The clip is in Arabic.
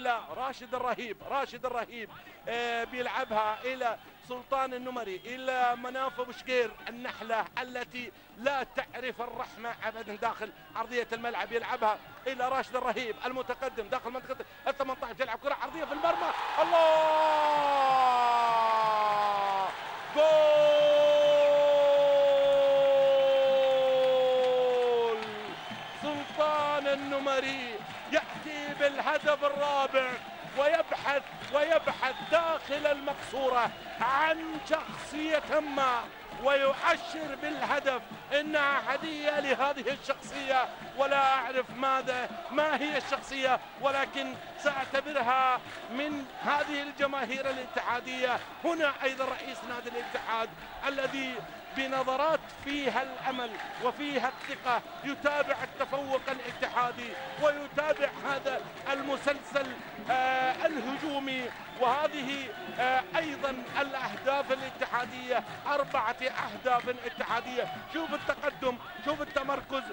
إلى راشد الرهيب. راشد الرهيب بيلعبها إلى سلطان النمري، إلى مناف أبو شقير النحلة التي لا تعرف الرحمة أبدا داخل أرضية الملعب. يلعبها إلى راشد الرهيب المتقدم داخل منطقة ال 18، تلعب كرة عرضية في المرمى. الله، جول! سلطان النمري يأتي بالهدف الرابع ويبحث داخل المقصورة عن شخصية ما، ويؤشر بالهدف إنها هدية لهذه الشخصية، ولا أعرف ما هي الشخصية، ولكن سأعتبرها من هذه الجماهير الاتحادية. هنا أيضا رئيس نادي الاتحاد الذي بنظرات فيها الأمل وفيها الثقة يتابع التفوق الاتحادي ويتابع هذا المسلسل الهجومي، وهذه أيضا الأهداف الاتحادية، 4 أهداف اتحادية. شوف التقدم، شوف التمركز،